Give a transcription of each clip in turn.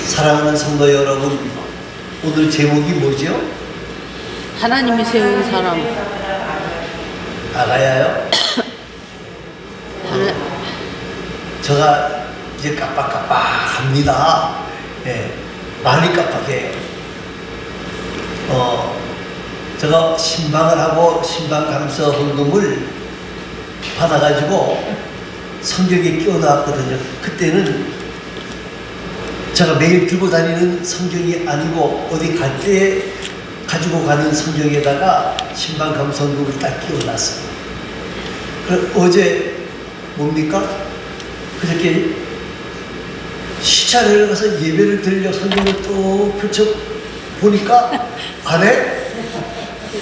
사랑하는 성도 여러분, 오늘 제목이 뭐죠? 하나님이 세운 사람. 아가야요? 하나, 제가 이제 깜빡깜빡합니다. 예, 많이 깜빡해요. 제가 신방을 하고 신방 감사 헌금을 받아가지고 성경에 끼워놨거든요. 그때는 제가 매일 들고 다니는 성경이 아니고 어디 갈 때 가지고 가는 성경에다가 신방 감사 헌금을 딱 끼워놨어요. 어제 뭡니까? 그렇게 시차를 가서 예배를 드리려 성경을 또 펼쳐 보니까 안에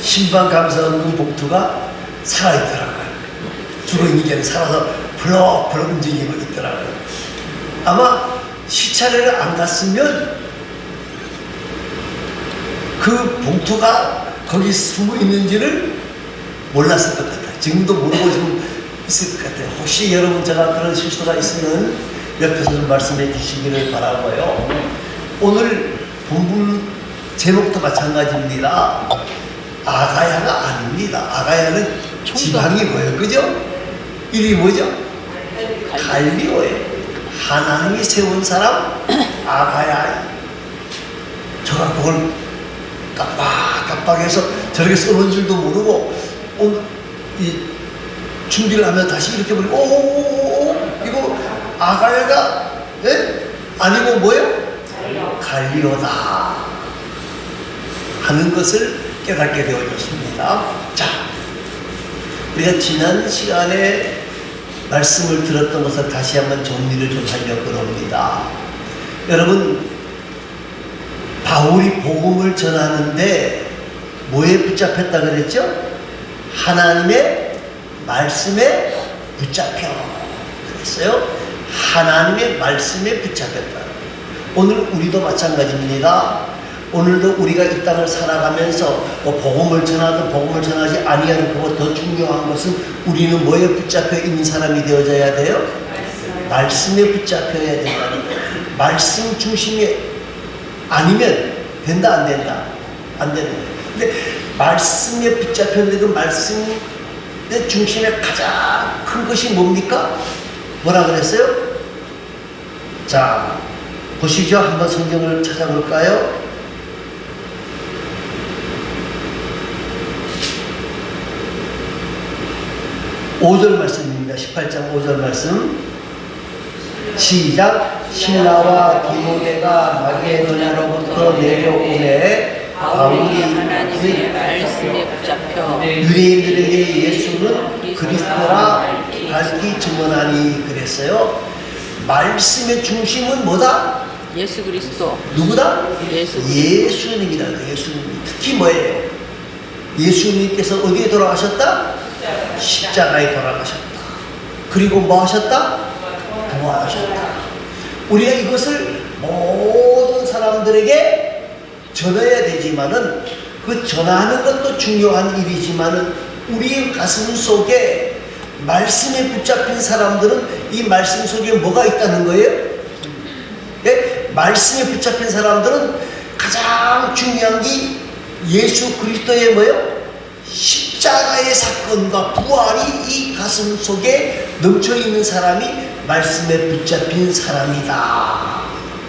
신방 감사헌금 봉투가 살아있더라고요. 죽어있는 게 아니라 살아서 벌럭벌럭 움직이고 있더라고요. 아마 시차를 안 갔으면 그 봉투가 거기 숨어 있는지를 몰랐을 것 같아요. 지금도 모르고 지금 있을 것 같아요. 혹시 여러분 제가 그런 실수가 있으면 옆에서 좀 말씀해 주시기를 바라고요. 오늘 본문 제목도 마찬가지입니다. 아가야가 아닙니다. 아가야는 지방이고요. 그죠? 이름이 뭐죠? 갈리오예요. 하나님이 세운 사람 아가야. 제가 그걸 깜빡깜빡해서 저렇게 써놓은 줄도 모르고 오늘 이 준비를 하면 다시 이렇게 보니까 이거 아가야가 아니고 뭐예요? 갈리오다 하는 것을 깨닫게 되어졌습니다. 자, 우리가 지난 시간에 말씀을 들었던 것을 다시 한번 정리를 좀 하려고 합니다. 여러분, 바울이 복음을 전하는데 뭐에 붙잡혔다 그랬죠? 하나님의 말씀에 붙잡혀 그랬어요. 하나님의 말씀에 붙잡혔다. 오늘 우리도 마찬가지입니다. 오늘도 우리가 이 땅을 살아가면서 복음을 전하든 복음을 전하지 아니하는 그것 더 중요한 것은 우리는 뭐에 붙잡혀 있는 사람이 되어져야 돼요? 말씀에 붙잡혀야 된다는 거예요. 말씀 중심이 아니면 된다 안 된다? 안 되는 거예요. 근데 말씀에 붙잡혔는데 그 말씀의 중심에 가장 큰 것이 뭡니까? 뭐라 그랬어요? 자, 보시죠. 한번 성경을 찾아볼까요? 오절 말씀입니다. 18장 5절 말씀. 시작. 신라와 디모데가 마게도냐로부터 내려오매 바울이 하나님의 말씀에 붙잡혀 유대인들에게 예수는 그리스도라 밝히 증언하니 그랬어요. 말씀의 중심은 뭐다? 예수 그리스도. 누구다? 예수님이다. 예수님. 특히 뭐예요? 예수님께서 어디에 돌아가셨다? 십자가에 돌아가셨다. 그리고 뭐 하셨다? 부활하셨다. 우리가 이것을 모든 사람들에게 전해야 되지만은 그 전하는 것도 중요한 일이지만은 우리 가슴 속에 말씀에 붙잡힌 사람들은 이 말씀 속에 뭐가 있다는 거예요? 네? 말씀에 붙잡힌 사람들은 가장 중요한 게 예수 그리스도의 뭐예요? 십자가의 사건과 부활이 이 가슴 속에 넘쳐있는 사람이 말씀에 붙잡힌 사람이다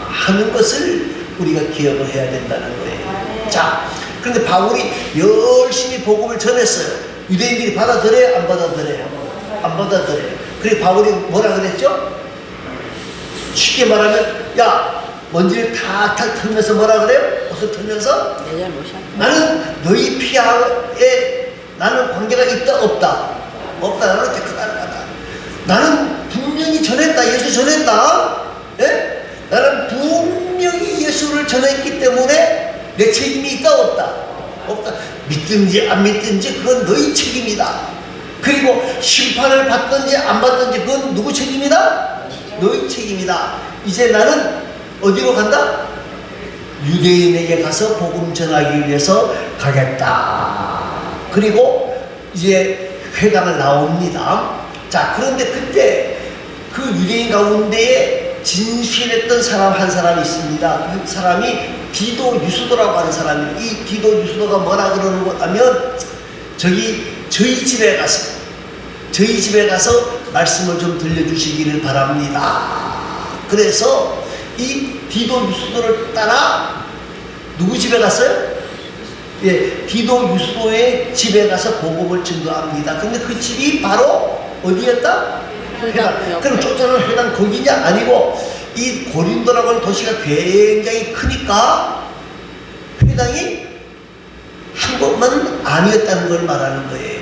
하는 것을 우리가 기억을 해야 된다는 거예요. 자, 그런데 바울이 열심히 복음을 전했어요. 유대인들이 받아들여요? 안 받아들여요? 안 받아들여요. 그래 바울이 뭐라 그랬죠? 쉽게 말하면 야, 먼지를 탁탁 털면서 뭐라 그래요? 옷을 털면서 내 잘못이야. 나는 너희 피하에 나는 관계가 있다 없다? 없다. 나는 깨끗하다. 나는 분명히 전했다. 예수 전했다. 예? 나는 분명히 예수를 전했기 때문에 내 책임이 있다 없다? 없다. 믿든지 안 믿든지 그건 너희 책임이다. 그리고 심판을 받든지 안 받든지 그건 누구 책임이다? 너희 책임이다. 이제 나는 어디로 간다? 유대인에게 가서 복음 전하기 위해서 가겠다. 그리고 이제 회당을 나옵니다. 자, 그런데 그때 그 유대인 가운데에 진실했던 사람 한 사람이 있습니다. 그 사람이 디도 유수도라고 하는 사람입니다. 이 디도 유수도가 뭐라 그러는 것 하면 저희 집에 가서 말씀을 좀 들려주시기를 바랍니다. 그래서 이 디도 유수도를 따라 누구 집에 갔어요? 예, 디도 유수도의 집에 가서 복음을 증거합니다. 근데 그 집이 바로 어디였다? 회당. 그럼 쫓아오는 회당 거기냐? 아니고 이 고린도라고 하는 도시가 굉장히 크니까 회당이 한 곳만은 아니었다는 걸 말하는 거예요.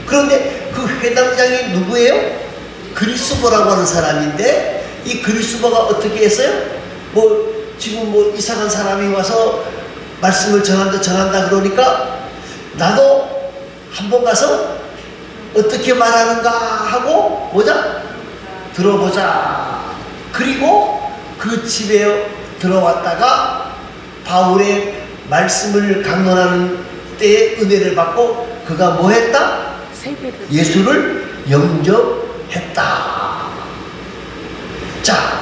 그런데 그 회당장이 누구예요? 그리스도라고 하는 사람인데 이 그리스도가 어떻게 했어요? 지금 이상한 사람이 와서 말씀을 전한다 그러니까 나도 한번 가서 어떻게 말하는가 하고 들어보자. 그리고 그 집에 들어왔다가 바울의 말씀을 강론하는 때에 은혜를 받고 그가 뭐 했다? 예수를 영접했다. 자,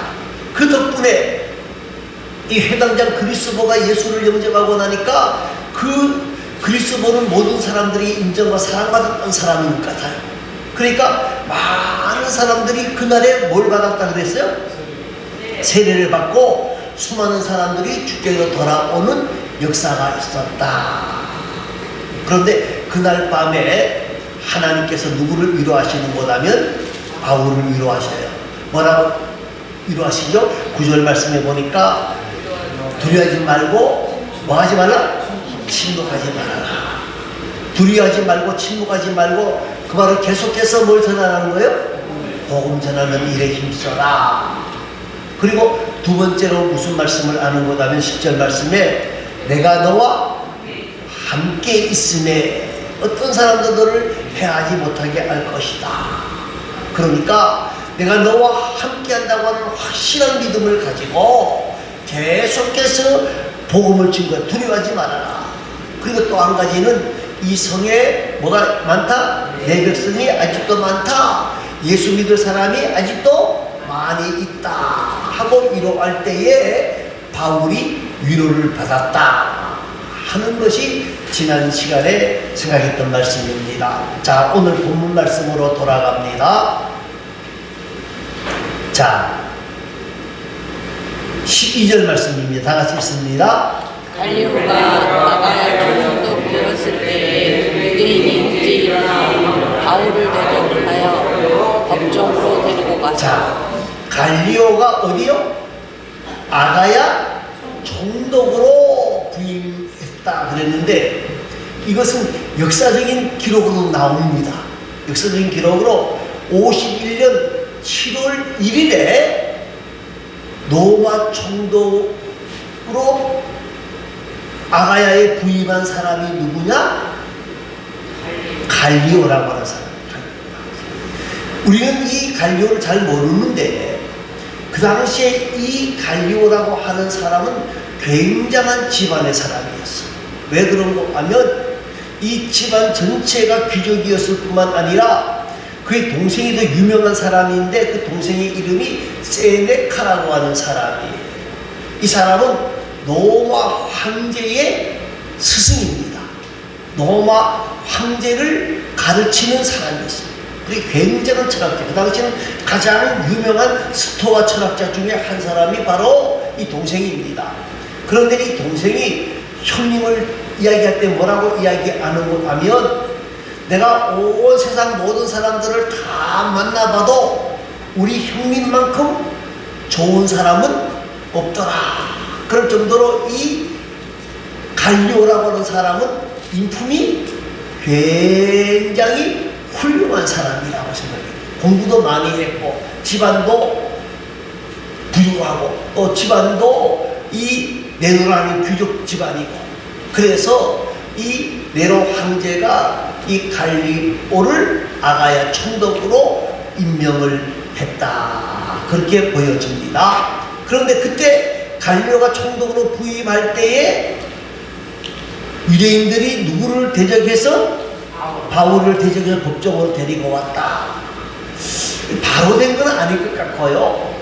그 덕분에 이 회당장 그리스도가 예수를 영접하고 나니까 그 그리스도는 모든 사람들이 인정과 사랑받았던 사람인 것 같아요. 그러니까 많은 사람들이 그날에 뭘 받았다 그랬어요? 세례를 받고 수많은 사람들이 주께로 돌아오는 역사가 있었다. 그런데 그날 밤에 하나님께서 누구를 위로하시는 거라면 바울을 위로하셔요. 뭐라고 위로하시죠? 9절 말씀에 보니까 두려워하지 말고 뭐 하지 말라? 침묵하지 말아라. 두려워하지 말고 침묵하지 말고 그 말을 계속해서 뭘 전하는 거예요? 복음 전하는 일에 힘써라. 그리고 두 번째로 무슨 말씀을 하는 거냐면 10절 말씀에 내가 너와 함께 있음에 어떤 사람도 너를 해하지 못하게 할 것이다. 그러니까 내가 너와 함께 한다고 하는 확실한 믿음을 가지고 계속해서 복음을 증거해. 두려워하지 말아라. 그리고 또 한 가지는 이 성에 뭐가 많다? 내 백성이 아직도 많다. 예수 믿을 사람이 아직도 많이 있다 하고 위로할 때에 바울이 위로를 받았다 하는 것이 지난 시간에 생각했던 말씀입니다. 자, 오늘 본문 말씀으로 돌아갑니다. 자, 12절 말씀입니다. 다 같이 읽습니다. 갈리오가 아가야 조정도 되었을 때에 유대인이 이제 일어나 바울을 대적하여 법정으로 데리고 가서. 자, 갈리오가 어디요? 아가야 총독으로 부임했다 그랬는데 이것은 역사적인 기록으로 나옵니다. 역사적인 기록으로 51년 7월 1일에 로마 총독으로 아가야에 부임한 사람이 누구냐? 갈리오라고 하는 사람. 우리는 이 갈리오를 잘 모르는데 그 당시에 이 갈리오라고 하는 사람은 굉장한 집안의 사람이었어. 왜 그런 거 하면 이 집안 전체가 귀족이었을 뿐만 아니라 그의 동생이 더 유명한 사람인데 그 동생의 이름이 세네카라고 하는 사람이에요. 이 사람은 로마 황제의 스승입니다. 로마 황제를 가르치는 사람이었어요. 그리고 굉장한 철학자. 그 당시에는 가장 유명한 스토아 철학자 중에 한 사람이 바로 이 동생입니다. 그런데 이 동생이 형님을 이야기할 때 뭐라고 이야기하는 것 하면 내가 온 세상 모든 사람들을 다 만나봐도 우리 형님만큼 좋은 사람은 없더라. 그럴 정도로 이 갈리오라고 하는 사람은 인품이 굉장히 훌륭한 사람이라고 생각해요. 공부도 많이 했고 집안도 부유하고 또 집안도 이 네로라는 귀족 집안이고 그래서 이 네로 황제가 이 갈리오를 아가야 총독으로 임명을 했다. 그렇게 보여집니다. 그런데 그때 갈리오가 총독으로 부임할 때에 유대인들이 누구를 대적해서 바울을 대적해서 법정으로 데리고 왔다. 바로 된 건 아닐 것 같고요.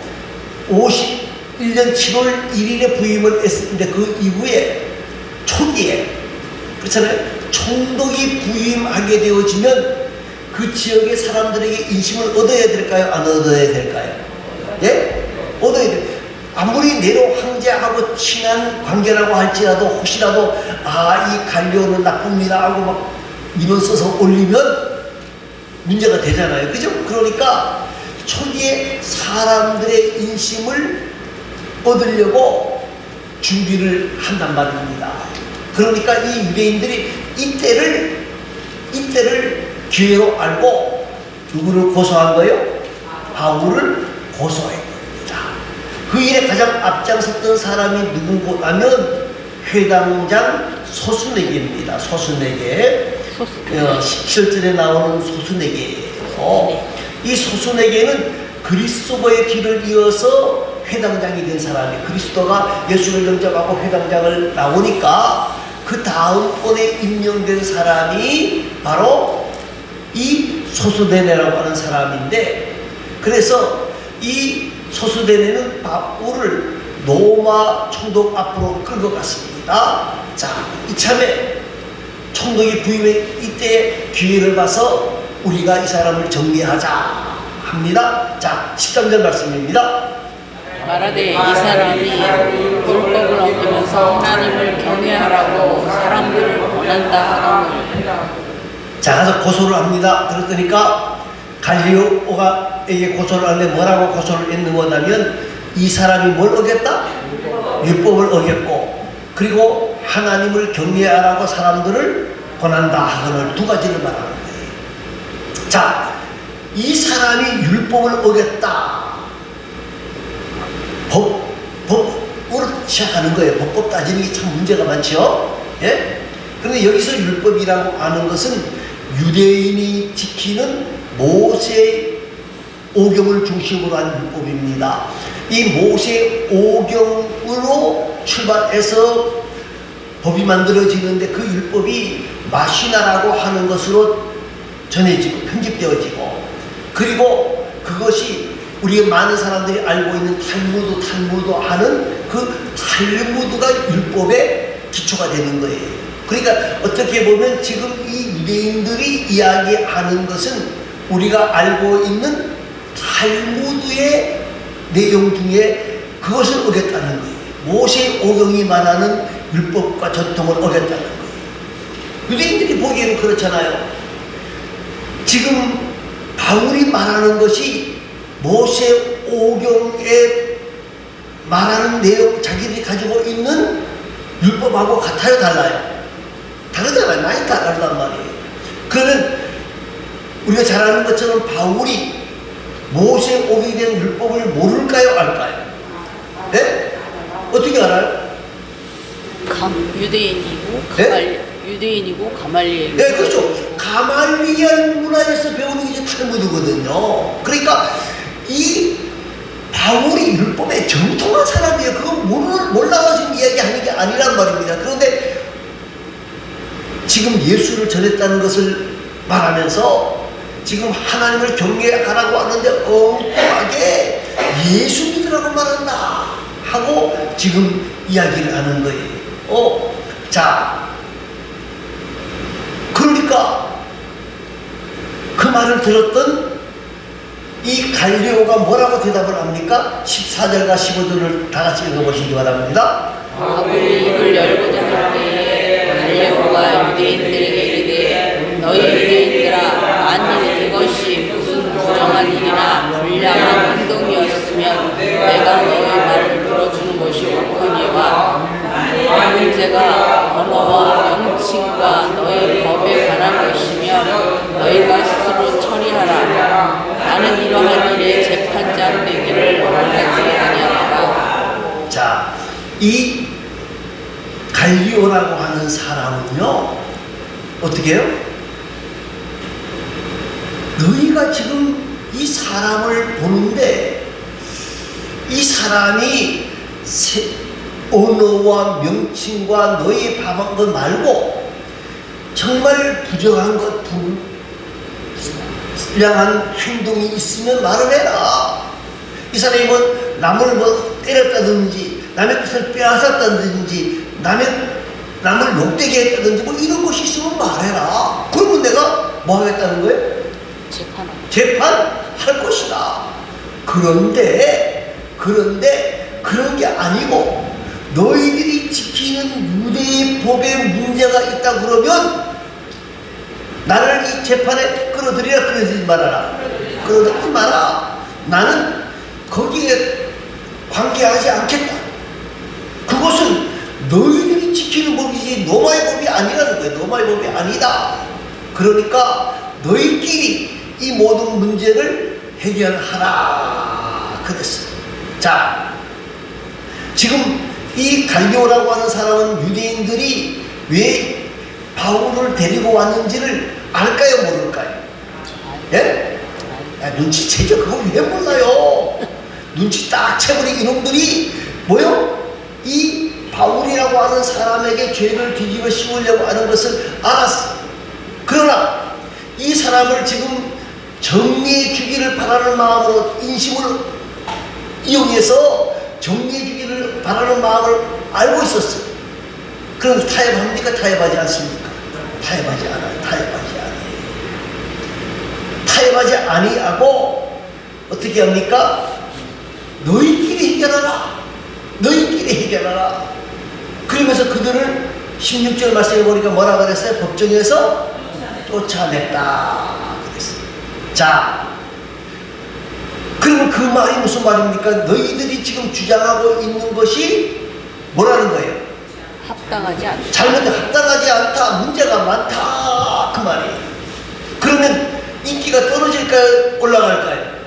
51년 7월 1일에 부임을 했었는데 그 이후에 초기에 그렇잖아요. 총독이 부임하게 되어지면 그 지역의 사람들에게 인심을 얻어야 될까요? 안 얻어야 될까요? 예? 얻어야 돼요. 아무리 네로 황제하고 친한 관계라고 할지라도 혹시라도 이 갈리오는 나쁩니다 하고 막 민원 써서 올리면 문제가 되잖아요. 그죠? 그러니까 초기에 사람들의 인심을 얻으려고 준비를 한단 말입니다. 그러니까 이 유대인들이 이때를 기회로 알고 누구를 고소한 거예요? 바울을 고소한 겁니다. 그 일에 가장 앞장섰던 사람이 누군고 하면 회당장 소수네게입니다. 소수네게. 17절에 나오는 소수네게예요. 이 소수네게는 그리스도의 길을 이어서 회당장이 된 사람이, 그리스도가 예수를 영접하고 회당장을 나오니까 그 다음번에 임명된 사람이 바로 이 소수네네라고 하는 사람인데, 그래서 이 소수네네는 바울을 로마 총독 앞으로 끌고 갔습니다. 자, 이참에 총독이 부임해 이때 기회를 봐서 우리가 이 사람을 정리하자 합니다. 자, 13절 말씀입니다. 말하되 이 사람이 율법을 어기면서 하나님을 경외하라고 사람들을 권한다 하거늘. 자, 가서 고소를 합니다. 그러니까 갈리오에게 고소를 하는데 뭐라고 고소를 했는 거냐면 이 사람이 뭘 어겼다? 율법을 어겼고, 그리고 하나님을 경외하라고 사람들을 권한다 하거늘. 두 가지를 말하는 거예요. 자, 이 사람이 율법을 어겼다. 법으로 시작하는 거예요. 법법 따지는 게 참 문제가 많죠. 예? 그런데 여기서 율법이라고 하는 것은 유대인이 지키는 모세 오경을 중심으로 한 율법입니다. 이 모세 오경으로 출발해서 법이 만들어지는데 그 율법이 마시나라고 하는 것으로 전해지고 편집되어지고, 그리고 그것이 우리가 많은 사람들이 알고 있는 탈무드 하는 그 탈무드가 율법의 기초가 되는 거예요. 그러니까 어떻게 보면 지금 이 유대인들이 이야기하는 것은 우리가 알고 있는 탈무드의 내용 중에 그것을 어겼다는 거예요. 모세 오경이 말하는 율법과 전통을 어겼다는 거예요. 유대인들이 보기에는 그렇잖아요. 지금 바울이 말하는 것이 모세 오경에 말하는 내용, 자기들이 가지고 있는 율법하고 같아요, 달라요? 다르잖아요. 많이 다르단 말이에요. 그러면 우리가 잘 아는 것처럼 바울이 모세 오경에 대한 율법을 모를까요, 알까요? 네? 어떻게 알아요? 유대인이고 가말리엘. 네, 그렇죠. 가말리엘 문화에서 배우는 게 탈무드거든요. 그러니까 이 바울이 율법에 정통한 사람이에요. 그거 몰라서 지금 이야기하는 게 아니란 말입니다. 그런데 지금 예수를 전했다는 것을 말하면서 지금 하나님을 경외하라고 하는데 엉뚱하게 예수 믿으라고 말한다 하고 지금 이야기를 하는 거예요. 자, 그러니까 그 말을 들었던 이 갈리오가 뭐라고 대답을 합니까? 14절과 15절을 다 같이 읽어보시기 바랍니다. 바울이 입을 열고자 할 때에 갈리오가 유대인들에게 이르되 너희 유대인들아, 만일 이것이 무슨 부정한 일이나 불량한 행동이었으면 내가 너희 말을 들어주는 것이 옳거니와 문제가 언어와 명칭과 너희 법에 관한 것이면 너희가 스스로 처리하라. 나는 이러한 일에 재판장 되기를 원하지 아니하노라. 자, 이 갈리오라고 하는 사람은요, 어떻게 해요? 너희가 지금 이 사람을 보는데 이 사람이 언어와 명칭과 너희 밥한 것 말고 정말 부정한 것, 불량한 행동이 있으면 말을 해라. 이 이 사람이 뭐 남을 뭐 때렸다든지 남의 것을 빼앗았다든지 남을 욕되게 했다든지 뭐 이런 것이 있으면 말해라. 그러면 내가 뭐 하겠다는 거예요? 재판할 것이다. 그런데 그런 게 아니고 너희들이 지키는 유대의 법에 문제가 있다 그러면 나를 이 재판에 끌어들이라. 끌어들이지 말아라. 끌어들이지 마라. 나는 거기에 관계하지 않겠다. 그것은 너희들이 지키는 법이지 노마의 법이 아니라는 거예요. 노마의 법이 아니다. 그러니까 너희끼리 이 모든 문제를 해결하라 그랬어요. 자, 지금 이 갈리오라고 하는 사람은 유대인들이 왜 바울을 데리고 왔는지를 알까요, 모를까요? 예? 야, 눈치채죠. 그거 왜 몰라요? 눈치 딱 채버린 이놈들이 뭐요? 이 바울이라고 하는 사람에게 죄를 뒤집어 씌우려고 하는 것을 알았어. 그러나 이 사람을 지금 정리해 주기를 바라는 마음으로 인심을 이용해서 정리해 주기를 바라는 마음을 알고 있었어요. 그럼 타협합니까? 타협하지 않습니까? 타협하지 않아요. 타협하지 아니하고 어떻게 합니까? 너희끼리 해결하라. 그러면서 그들을 16절 말씀해 보니까 뭐라 그랬어요? 법정에서 쫓아냈다 그랬어요. 자, 그러면 그 말이 무슨 말입니까? 너희들이 지금 주장하고 있는 것이 뭐라는 거예요? 합당하지 않다. 합당하지 않다. 문제가 많다. 그 말이에요. 그러면 인기가 떨어질까요? 올라갈까요?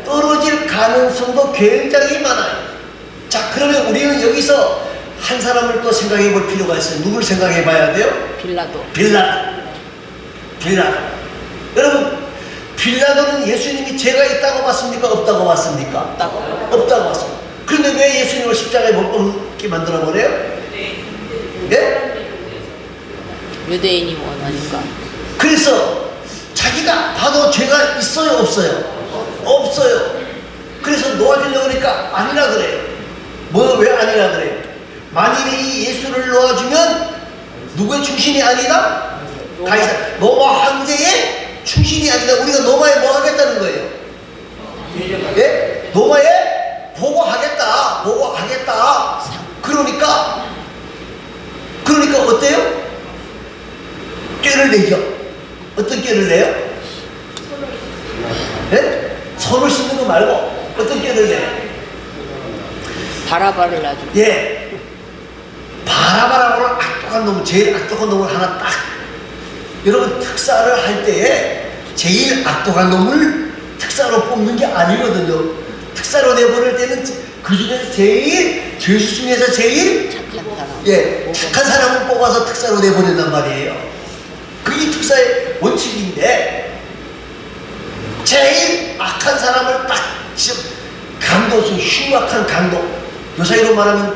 떨어질 가능성도 굉장히 많아요. 자, 그러면 우리는 여기서 한 사람을 또 생각해 볼 필요가 있어요. 누굴 생각해 봐야 돼요? 빌라도. 여러분, 빌라도는 예수님이 죄가 있다고 봤습니까? 없다고 봤습니까? 없다고 봤습니다. 그런데 왜 예수님을 십자가에 못 박게 만들어 버려요? 네? 유대인이 원하니까. 그래서 자기가 봐도 죄가 있어요, 없어요? 없어요. 그래서 놓아주려고 하니까 아니라 그래요. 왜 아니라 그래요? 만일에 이 예수를 놓아주면 누구의 충신이 아니다? 가이사 로마 황제의 충신이 아니다. 우리가 로마에 뭐 하겠다는 거예요? 예? 로마에 보고하겠다. 그러니까 어때요? 꾀를 내죠. 어떤 꾀를 내요? 예? 손을 씻는 거 말고 어떤 꾀를 내요? 바라바를 놔줘. 예. 바라바라고는 악독한 놈, 제일 악독한 놈을 하나 딱. 여러분, 특사를 할 때에 제일 악독한 놈을 특사로 뽑는 게 아니거든요. 특사로 내보낼 때는 그 중에서 제일, 죄수 중에서 제일 착한 사람을 뽑아서 특사로 내보낸단 말이에요. 그게 특사의 원칙인데, 제일 악한 사람을 딱, 강도수, 흉악한 강도. 요사이로 말하면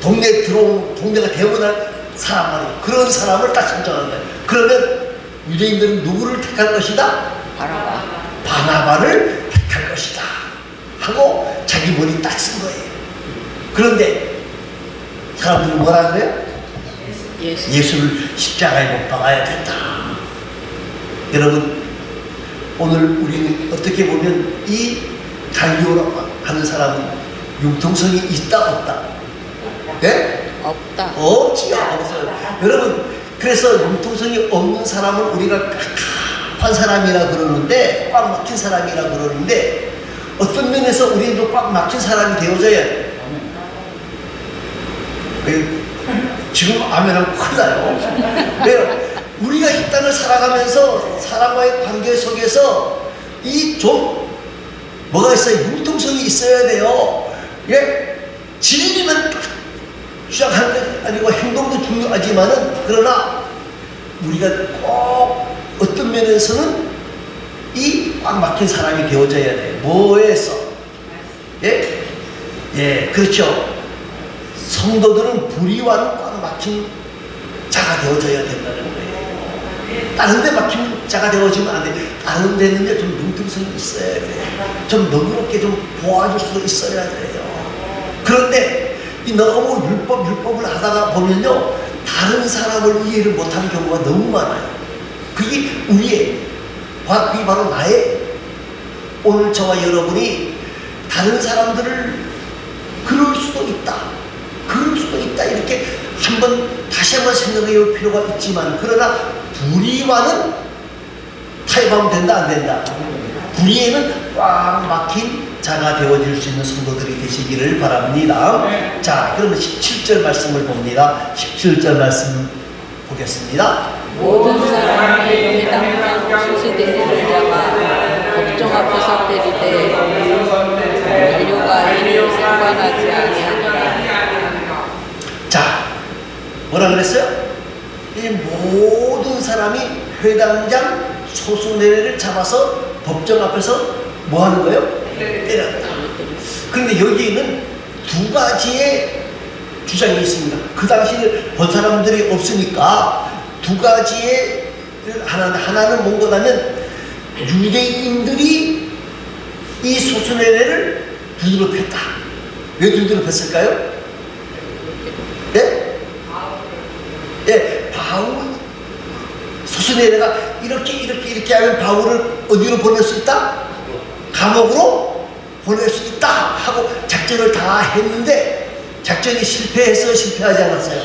동네가 대문할 사람 말이에요. 그런 사람을 딱 선정하는 거예요. 그러면 유대인들은 누구를 택할 것이다? 바나바를 택할 것이다 하고 자기 머리 딱 쓴 거예요. 그런데 사람들은 뭐라 그래요? 예수를 십자가에 못 박아야 된다. 여러분, 오늘 우리는 어떻게 보면 이 갈리오라고 하는 사람은 융통성이 있다 없다? 네? 없다. 없지요. 없어요. 여러분, 그래서 융통성이 없는 사람을 우리가 깝깝한 사람이라 그러는데, 꽉 막힌 사람이라 그러는데, 어떤 면에서 우리도 꽉 막힌 사람이 되어져야 돼요. 지금 아멘하면 큰일 나요. 왜요? 우리가 이 땅을 살아가면서 사람과의 관계 속에서 뭐가 있어요? 융통성이 있어야 돼요. 예? 진리만 주장하는 게 아니고 행동도 중요하지만은, 그러나 우리가 꼭 어떤 면에서는 이 꽉 막힌 사람이 되어져야 돼요. 뭐에서? 예? 예, 그렇죠. 성도들은 불의와는 꽉 막힌 자가 되어져야 된다는 거예요. 다른 데 막힌 자가 되어지면 안 돼. 다른 데는요, 좀 뭉뚱성이 있어야 돼요. 좀 너그럽게 좀 도와줄 수 있어야 돼요. 그런데 이 너무 율법을 하다가 보면요, 다른 사람을 이해를 못하는 경우가 너무 많아요. 그게 우리의, 그게 바로 나의, 오늘 저와 여러분이 다른 사람들을 그럴 수도 있다 이렇게 다시 한번 생각해 볼 필요가 있지만, 그러나 불의와는 타협하면 된다 안 된다? 불의에는 꽉 막힌 자가 되어줄 수 있는 성도들이 되시기를 바랍니다. 자, 그러면 17절 말씀을 봅니다. 17절 말씀 보겠습니다. 모든 사람이 해당장 수수되는 자가 법정 앞에서 때리되 관료가 이를 상관하지 아니하니라. 자, 뭐라 그랬어요? 이 모든 사람이 회당장 소수내외를 잡아서 법정 앞에서 뭐 하는 거예요? 때렸다. 그런데 여기에는 두 가지의 주장이 있습니다. 그 당시에 본 사람들이 없으니까 두 가지의 하나는 뭔가냐면 유대인들이 이 소수내외를 두드려 팼다. 왜 두드려 팼을까요? 네? 네, 바울 소수내외가 이렇게 하면 바울을 어디로 보낼 수 있다? 감옥으로 보낼 수 있다 하고 작전을 다 했는데 작전이 실패하지 않았어요?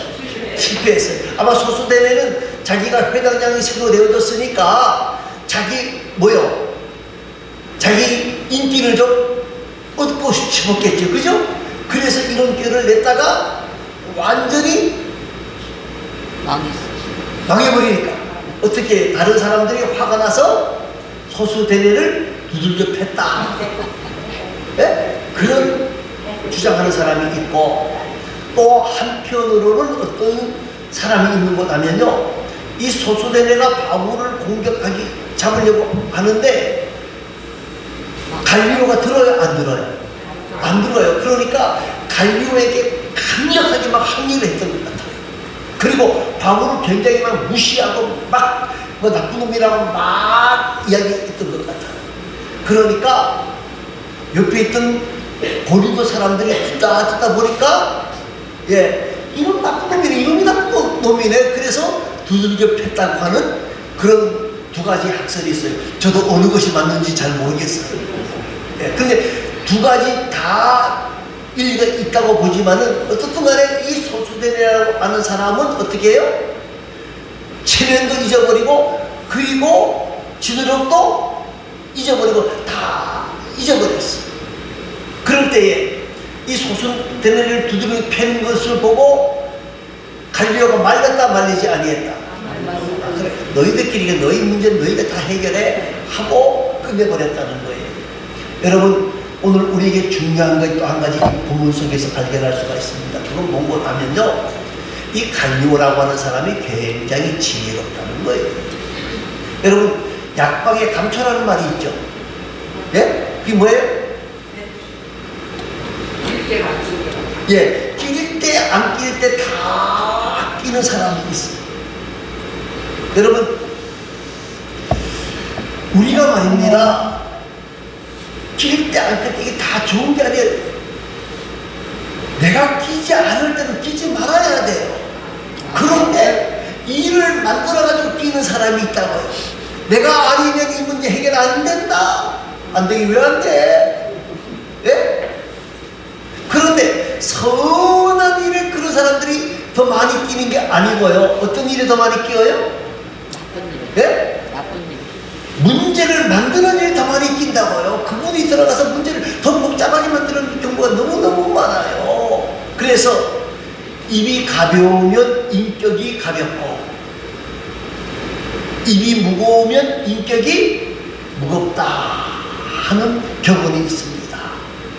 실패했어요. 아마 소수대회는 자기가 회당장이 새로 되어졌으니까 자기 인기를 좀 얻고 싶었겠죠. 그죠? 그래서 이런 꾀를 냈다가 완전히 망해버리니까 어떻게 다른 사람들이 화가 나서 소수대회를 두들겨 팼다. 네? 그런 주장하는 사람이 있고, 또 한편으로는 어떤 사람이 있는 것 하면요, 이 소수대회가 바울을 잡으려고 하는데 갈리오가 들어요? 안 들어요? 안 들어요. 그러니까 갈리오에게 강력하게 막 항의를 했던 것 같아요. 그리고 바울을 굉장히 막 무시하고 막 나쁜 놈이라고 막 이야기했던 것 같아요. 그러니까 옆에 있던 고린도 사람들이 듣다 보니까 이놈 나쁜 놈이네, 이놈이 나쁜 놈이네. 그래서 두들겨 팼다고 하는 그런 두 가지 학설이 있어요. 저도 어느 것이 맞는지 잘 모르겠어요. 근데 두 가지 다 일리가 있다고 보지만은 어떻든 간에 이 소수대회라고 하는 사람은 어떻게 해요? 체면도 잊어버리고, 그리고 지도력도 잊어버리고 다 잊어버렸어. 그럴 때에 이 소수대회를 두드려 패는 것을 보고 갈리오가 말렸다 말리지 아니했다. 그래, 너희들끼리 너희 문제는 너희가 다 해결해 하고 끝내버렸다는 거예요. 여러분, 오늘 우리에게 중요한 것 또 한 가지 본문 속에서 발견할 수가 있습니다. 그건 뭔가 하면요, 이 갈리오라고 하는 사람이 굉장히 지혜롭다는 거예요. 여러분, 약방에 감초라는 말이 있죠. 예? 그게 뭐예요? 끼릴 때 안 끼릴 때 다 끼는 사람이 있어요. 여러분, 우리가 말입니다, 끼릴 때 안 끼릴 때 이게 다 좋은 게 아니에요. 내가 끼지 않을 때는 끼지 말아야 돼요. 그런데 일을 만들어가지고 끼는 사람이 있다고요. 내가 아니면 이 문제 해결 안 된다. 안 되기 왜 안 돼? 예? 그런데 선한 일에 그런 사람들이 더 많이 끼는 게 아니고요. 어떤 일에 더 많이 끼어요? 나쁜 일. 예? 나쁜 일. 문제를 만드는 일에 더 많이 낀다고요. 그분이 들어가서 문제를 더 복잡하게 만드는 경우가 너무너무 많아요. 그래서 입이 가벼우면 인격이 가볍고, 입이 무거우면 인격이 무겁다 하는 격언이 있습니다.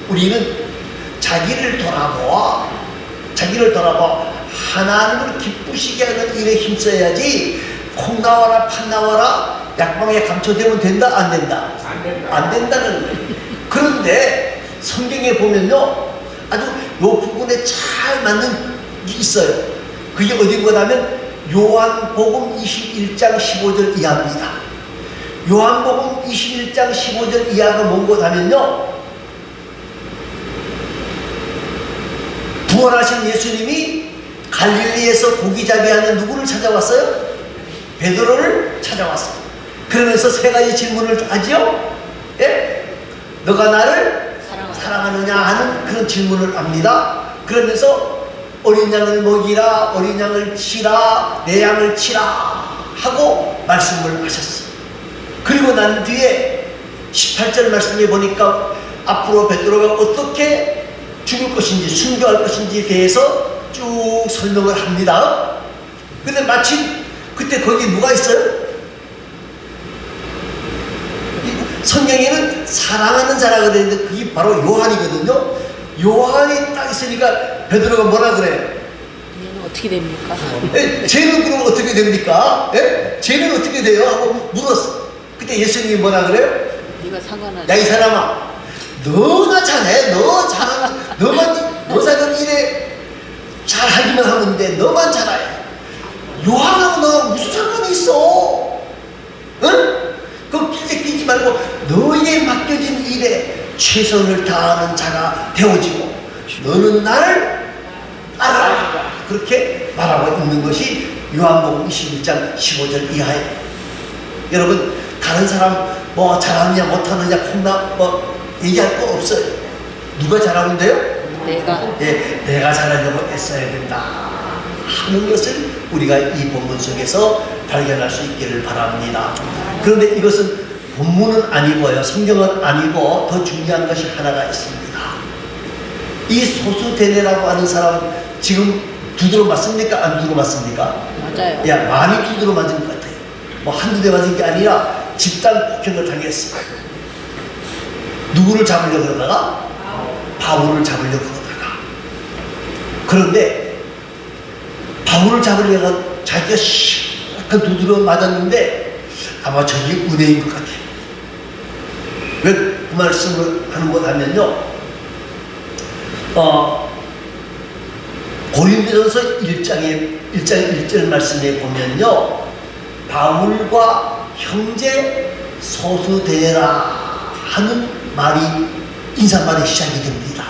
우리는 자기를 돌아보아 하나님을 기쁘시게 하는 일에 힘써야지, 콩 나와라 팥 나와라 약방에 감춰되면 된다 안 된다? 안 된다는 거예요. 그런데 성경에 보면요, 아주 요 부분에 잘 맞는 게 있어요. 그게 어딘 거냐면 요한복음 21장 15절 이하입니다. 요한복음 21장 15절 이하가 뭔고 하면요, 부활하신 예수님이 갈릴리에서 고기잡이하는 누구를 찾아왔어요? 베드로를 찾아왔어요. 그러면서 세 가지 질문을 하지요. 예? 너가 나를 사랑하느냐 하는 그런 질문을 합니다. 그러면서 어린 양을 먹이라, 어린 양을 치라, 내 양을 치라 하고 말씀을 하셨어요. 그리고 난 뒤에 18절 말씀에 보니까 앞으로 베드로가 어떻게 죽을 것인지, 순교할 것인지에 대해서 쭉 설명을 합니다. 근데 마침 그때 거기 누가 있어요? 성경에는 사랑하는 자라고 되어 있는데 그게 바로 요한이거든요. 요한이 딱 있으니까 베드로가 뭐라 그래? 얘는 어떻게 됩니까? 쟤는 그럼 어떻게 됩니까? 예? 쟤는 어떻게 돼요? 하고 물었어. 그때 예수님이 뭐라 그래요? 네가 상관하지. 야, 이 사람아, 너가 잘해. 너 사는 일에 잘하기만 하면 돼. 너만 잘해. 요한하고 너가 무슨 상관이 있어? 응? 그거 끼지 말고 너에게 맡겨진 일에 최선을 다하는 자가 되어지고 너는 나를 알아라. 그렇게 말하고 있는 것이 요한복음 21장 15절 이하에. 여러분, 다른 사람 뭐 잘하느냐 못하느냐 콩나 뭐 얘기할 거 없어요. 누가 잘하면 돼요? 내가 잘하려고 애써야 된다 하는 것을 우리가 이 본문 속에서 발견할 수 있기를 바랍니다. 그런데 이것은 본문은 아니고요, 성경은 아니고 더 중요한 것이 하나가 있습니다. 이 소수대뇌라고 하는 사람 지금 두드러 맞습니까? 안 두드러 맞습니까? 맞아요. 야, 많이 두드러 맞은 것 같아요. 뭐 한두 대 맞은 게 아니라 집단 폭행을 당했어요. 누구를 잡으려고 그러다가? 바울을 잡으려고 그러다가. 그런데 바울을 잡으려고 자기가 약간 두드러 맞았는데 아마 저게 은혜인 것 같아요. 왜 그 말씀을 하는 것 하면요, 고린도전서 1장 1절 말씀에 보면요, 바울과 형제 소수되라 하는 말이 인사말이 시작이 됩니다.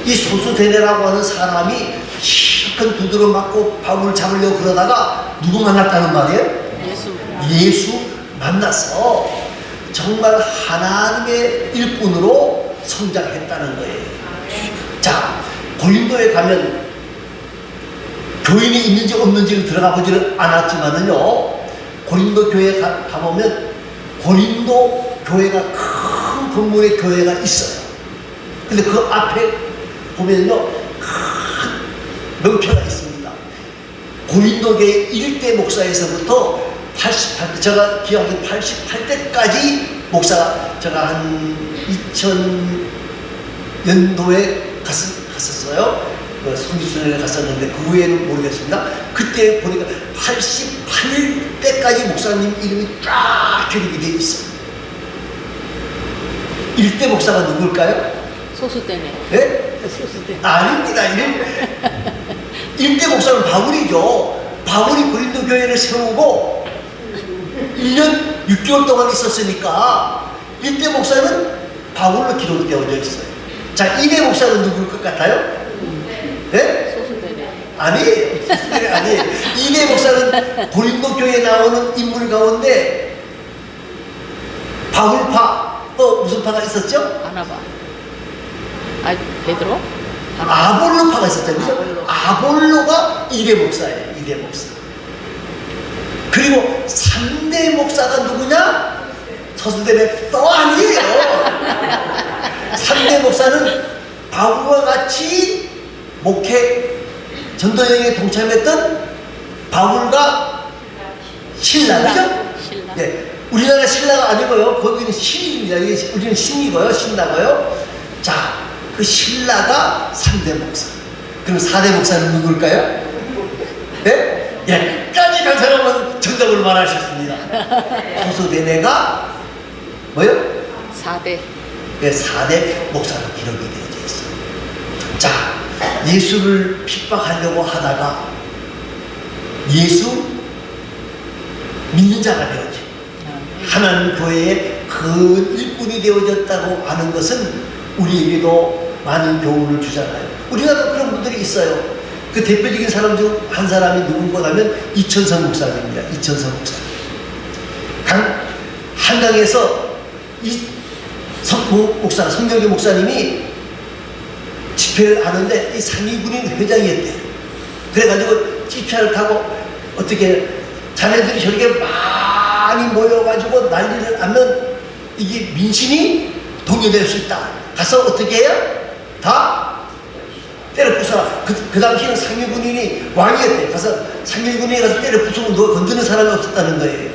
이 소수되라고 하는 사람이 실컷 두드러 맞고 바울을 잡으려고 그러다가 누구 만났다는 말이에요? 예수 만나서 정말 하나님의 일꾼으로 성장했다는 거예요. 자, 고린도에 가면 교인이 있는지 없는지를 들어가 보지는 않았지만은요, 고린도 교회에 가보면 고린도 교회가 큰 건물의 교회가 있어요. 근데 그 앞에 보면요, 큰 명표가 있습니다. 고린도 교회 1대 목사에서부터 88대, 제가 기억하기로 88대까지 목사가, 제가 한 2000년도에 갔었어요. 그 성지순례를 갔었는데 그 후에는 모르겠습니다. 그때 보니까 88대까지 목사님 이름이 쫙 기록이 되어 있어요. 1대 목사가 누굴까요? 소수대네. 네? 소수대. 아닙니다. 1대 목사는 바울이죠. 바울이 고린도 교회를 세우고 1년 6개월 동안 있었으니까 1대 목사는 바울로 기록되어져 있어요. 자, 2대 목사는 누굴 것 같아요? 네? 소수대네. 아니에요. 소수대네 아니에요. 2대 목사는 고린도 교회에 나오는 인물 가운데 바울파, 또 무슨 파가 있었죠? 아나바. 베드로? 아볼로파가 있었죠. 그죠? 아볼로가 2대 목사예요. 2대 목사. 그리고 3대 목사가 누구냐? 소수대네 또 아니에요. 3대 목사는 바울과 같이 목회 전도여행에 동참했던 바울과 신라, 그죠? 신라. 네. 우리나라 신라가 아니고요. 거기는 신입니다. 우리는 신이고요. 신라고요. 자, 그 신라가 3대 목사. 그럼 4대 목사는 누굴까요? 네? 여기까지 간 사람은 정답을 말하셨습니다. 소수대뇌가 뭐요? 4대. 네, 4대 목사로 기록이 되어져 있어요. 자, 예수를 핍박하려고 하다가 예수 믿는 자가 되었지. 하나님 교회의 큰 일꾼이 되어졌다고 하는 것은 우리에게도 많은 교훈을 주잖아요. 우리나라도 그런 분들이 있어요. 그 대표적인 사람 중 한 사람이 누군가 하면 이천성 목사님입니다. 이천성 목사님. 한강에서 성명교 목사님이 집회를 하는데 이 상위군인 회장이었대요. 그래가지고 집차를 타고 어떻게 자네들이 저렇게 많이 모여가지고 난리를 하면 이게 민심이 동요될 수 있다. 가서 어떻게 해야? 다 때려 부숴라. 그 당시에는 상위군인이 왕이었대. 가서 상위군인이 가서 때려 부수면 누가 건드는 사람이 없었다는 거예요.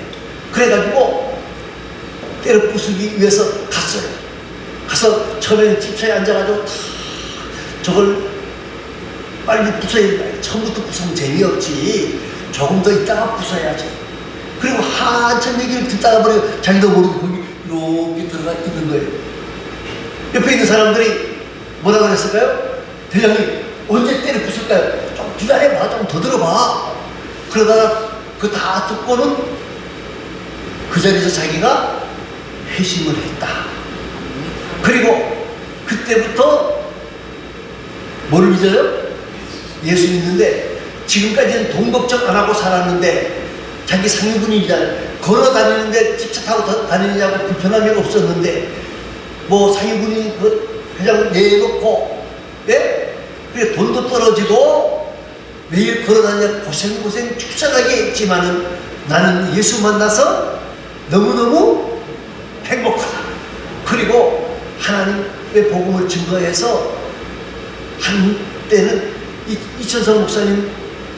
그래가지고 때려 부수기 위해서 갔어요. 가서 처음에는 집차에 앉아가지고 다 저걸 빨리 부숴야 된다. 처음부터 부수면 재미없지. 조금 더 있다가 부숴야지. 그리고 한참 얘기를 듣다가 버려 자기도 모르고 거기 이렇게 들어가 있는 거예요. 옆에 있는 사람들이 뭐라 그랬을까요? 대장님 언제 때려 부술까요? 좀 기다려봐. 좀 더 들어봐. 그러다가 그 다 듣고는 그 자리에서 자기가 회심을 했다. 그리고 그때부터 뭘 믿어요? 예수 믿는데 지금까지는 돈 걱정 안 하고 살았는데 자기 상위군이잖아요. 걸어 다니는데 집차 타고 다니냐고 불편함이 없었는데 뭐 상위군이 그 회장 내놓고 예? 그래 돈도 떨어지고 매일 걸어 다니냐 고생 축사하게 했지만은 나는 예수 만나서 너무너무 행복하다. 그리고 하나님의 복음을 증거해서 한때는 이천성 목사님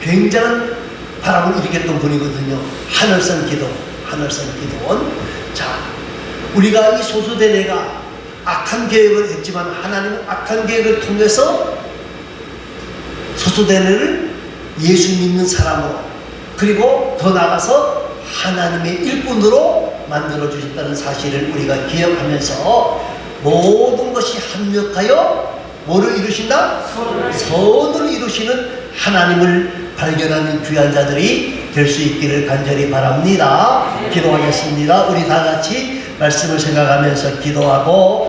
굉장한 바람을 일으켰던 분이거든요. 하늘산 기도원. 자, 우리가 이 소수대내가 악한 계획을 했지만 하나님은 악한 계획을 통해서 소수대내를 예수 믿는 사람으로 그리고 더 나아가서 하나님의 일꾼으로 만들어 주셨다는 사실을 우리가 기억하면서 모든 것이 합력하여 뭐를 이루신다? 선을 이루시는 하나님을 발견하는 귀한 자들이 될 수 있기를 간절히 바랍니다. 기도하겠습니다. 우리 다 같이 말씀을 생각하면서 기도하고